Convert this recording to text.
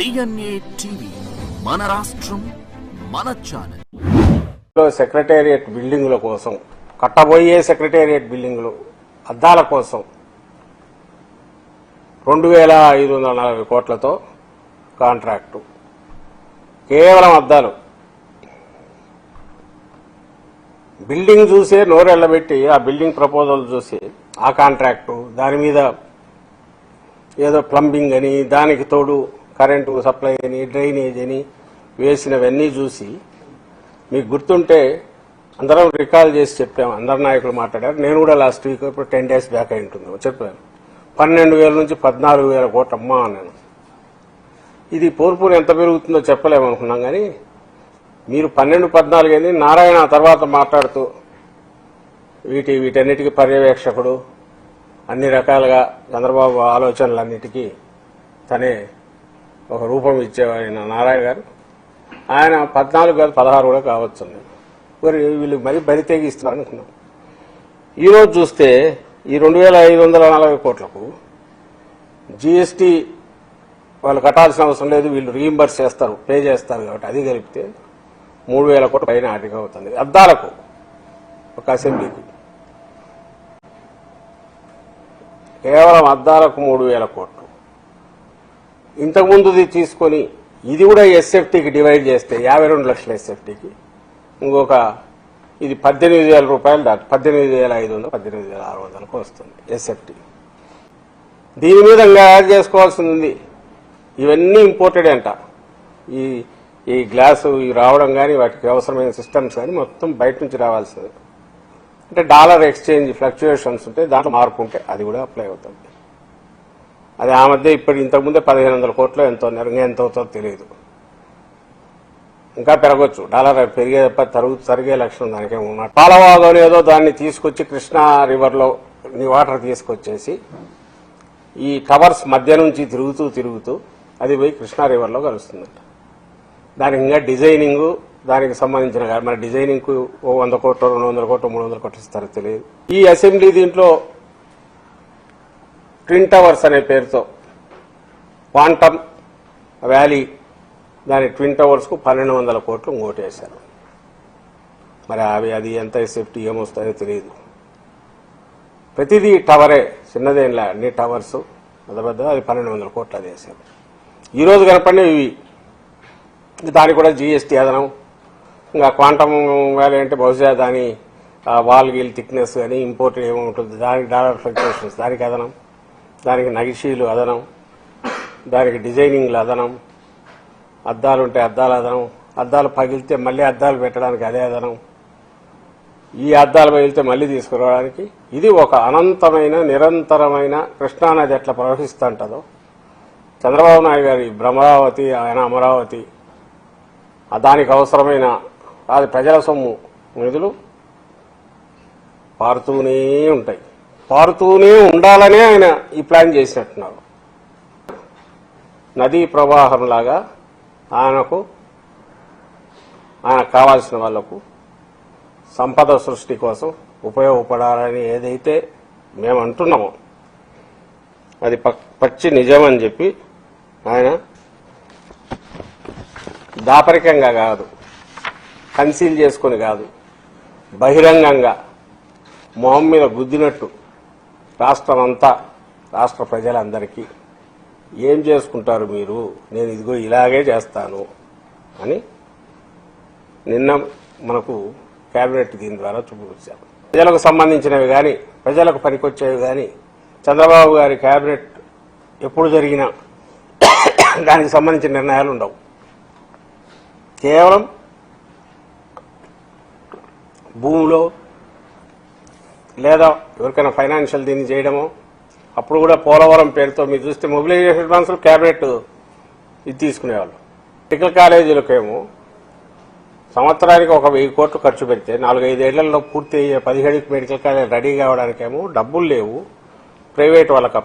DNA TV మన రాష్ట్రం మన ఛానల్. సెక్రటేరియట్ బిల్డింగుల కోసం కట్టబోయే సెక్రటేరియట్ బిల్డింగులు అద్దాల కోసం 2540 కోట్లతో కాంట్రాక్టు. కేవలం అద్దాలు బిల్డింగ్ చూసే నోరెళ్లబెట్టి ఆ బిల్డింగ్ ప్రపోజల్ చూసి ఆ కాంట్రాక్టు దాని మీద ఏదో ప్లంబింగ్ అని దానికి తోడు కరెంటు సప్లై అని డ్రైనేజ్ అని వేసినవన్నీ చూసి మీకు గుర్తుంటే అందరం రికాల్ చేసి చెప్పాము. అందరు నాయకులు మాట్లాడారు. నేను కూడా లాస్ట్ వీక్ ఇప్పుడు 10 days బ్యాక్ అయి ఉంటుంది చెప్పాను. 12,000 నుంచి 14,000 కోట్లు అమ్మా అన్నాను. ఇది పోర్పుని ఎంత పెరుగుతుందో చెప్పలేమనుకున్నాం. కానీ మీరు 12-14 అయింది. నారాయణ తర్వాత మాట్లాడుతూ వీటన్నిటికీ పర్యవేక్షకుడు, అన్ని రకాలుగా చంద్రబాబు ఆలోచనలన్నిటికీ తనే ఒక రూపం ఇచ్చేవాడిన నారాయణ గారు, ఆయన 14 కాదు 16 కూడా కావచ్చు. మరి వీళ్ళు మరీ బరి తెగిస్తారు అనుకున్నాం. ఈరోజు చూస్తే ఈ 2540 కోట్లకు జీఎస్టీ వాళ్ళు కట్టాల్సిన అవసరం లేదు, వీళ్ళు రీయింబర్స్ చేస్తారు, పే చేస్తారు. కాబట్టి అది కలిపితే 3,000 కోట్ల పైన ఆర్థిక అవుతుంది. అద్దాలకు ఒక అసెంబ్లీకి కేవలం అద్దాలకు 3,000 కోట్లు. ఇంతకుముందుది తీసుకొని ఇది కూడా ఎస్ఎఫ్టీకి డివైడ్ చేస్తే 52 లక్షల ఎస్ఎఫ్టీకి ఇంకొక ఇది 18,000 రూపాయలు దాటి 18,500 18,600కు వస్తుంది ఎస్ఎఫ్టీ. దీని మీద యాడ్ చేసుకోవాల్సింది ఉంది. ఇవన్నీ ఇంపోర్టెడ్ అంట. ఈ గ్లాసు రావడం కానీ వాటికి అవసరమైన సిస్టమ్స్ కానీ మొత్తం బయట నుంచి రావాల్సింది. అంటే డాలర్ ఎక్స్చేంజ్ ఫ్లక్చుయేషన్స్ ఉంటే దాంట్లో మార్పు ఉంటే అది కూడా అప్లై అవుతుంది. అది ఆ మధ్య ఇంతకుముందే 1,500 కోట్లు ఎంతో ఉన్నారు. ఇంకా ఎంత అవుతుందో తెలియదు. ఇంకా పెరగొచ్చు. డాలర్ పెరిగే తప్ప తరిగే లక్షణం దానికే ఉన్నట్టు. పాలవాగం ఏదో దాన్ని తీసుకొచ్చి కృష్ణా రివర్లో వాటర్ తీసుకొచ్చేసి ఈ టవర్స్ మధ్య నుంచి తిరుగుతూ అది పోయి కృష్ణా రివర్లో కలుస్తుందంట. దానికి ఇంకా డిజైనింగ్ దానికి సంబంధించిన మన డిజైనింగ్ ఓ 100 కోట్లు 200 కోట్లు 300 కోట్లు ఇస్తారో తెలియదు. ఈ అసెంబ్లీ దీంట్లో ట్విన్ టవర్స్ అనే పేరుతో క్వాంటమ్ వ్యాలీ దాని ట్విన్ టవర్స్కు 1,200 కోట్లు ఇంకోటేశారు. మరి అది ఎంత సేఫ్టీ ఏమొస్తాయో తెలియదు. ప్రతిదీ టవరే, చిన్నదేంలా అన్ని టవర్స్ పెద్ద అది 1,200 కోట్లు అది వేశారు. ఈరోజు కనపడినవి ఇవి. దానికి కూడా జీఎస్టీ అదనం. ఇంకా క్వాంటమ్ వ్యాలీ అంటే బహుశా దాని వాల్ గీల్ థిక్నెస్ అని ఇంపోర్ట్ ఏముంటుంది, దానికి డాలర్ ఫ్లక్చుయేషన్స్ దానికి అదనం, దానికి నగిషీలు అదనం, దానికి డిజైనింగ్లు అదనం, అద్దాలు ఉంటే అద్దాలు అదనం, అద్దాలు పగిలితే మళ్ళీ అద్దాలు పెట్టడానికి అదే అదనం, ఈ అద్దాలు పగిలితే మళ్ళీ తీసుకురావడానికి. ఇది ఒక అనంతమైన నిరంతరమైన కృష్ణానది ఎట్లా ప్రవహిస్తుంటుందో చంద్రబాబు నాయుడు గారి భ్రమరావతి, ఆయన అమరావతి, దానికి అవసరమైన అది ప్రజల సొమ్ము నిధులు పారుతూనే ఉంటాయి. పారుతూనే ఉండాలనే ఆయన ఈ ప్లాన్ చేసినట్టున్నారు. నదీ ప్రవాహంలాగా ఆయనకు కావాల్సిన వాళ్లకు సంపద సృష్టి కోసం ఉపయోగపడాలని ఏదైతే మేము అంటున్నామో అది పచ్చి నిజమని చెప్పి ఆయన దాపరికంగా కాదు, కన్సీల్ చేసుకుని కాదు, బహిరంగంగా మొహం మీద గుద్దినట్టు రాష్ట్రం అంతా, రాష్ట్ర ప్రజలందరికీ ఏం చేసుకుంటారు మీరు, నేను ఇదిగో ఇలాగే చేస్తాను అని నిన్న మనకు కేబినెట్ దీని ద్వారా చూపించారు. ప్రజలకు సంబంధించినవి కానీ ప్రజలకు పనికొచ్చేవి కానీ చంద్రబాబు గారి కేబినెట్ ఎప్పుడు జరిగినా దానికి సంబంధించిన నిర్ణయాలు ఉండవు. కేవలం భూమిలో లేదా ఎవరికైనా ఫైనాన్షియల్ దీన్ని చేయడమో, అప్పుడు కూడా పోలవరం పేరుతో మీరు చూస్తే మొబిలైజేషన్ అడ్వాన్సులు కేబినెట్ ఇది తీసుకునేవాళ్ళు. మెడికల్ కాలేజీలకేమో సంవత్సరానికి 1,000 కోట్లు ఖర్చు పెడితే 4-5 ఏళ్లలో పూర్తి అయ్యే 17 మెడికల్ కాలేజీలు రెడీ కావడానికేమో డబ్బులు లేవు, ప్రైవేట్ వాళ్ళకి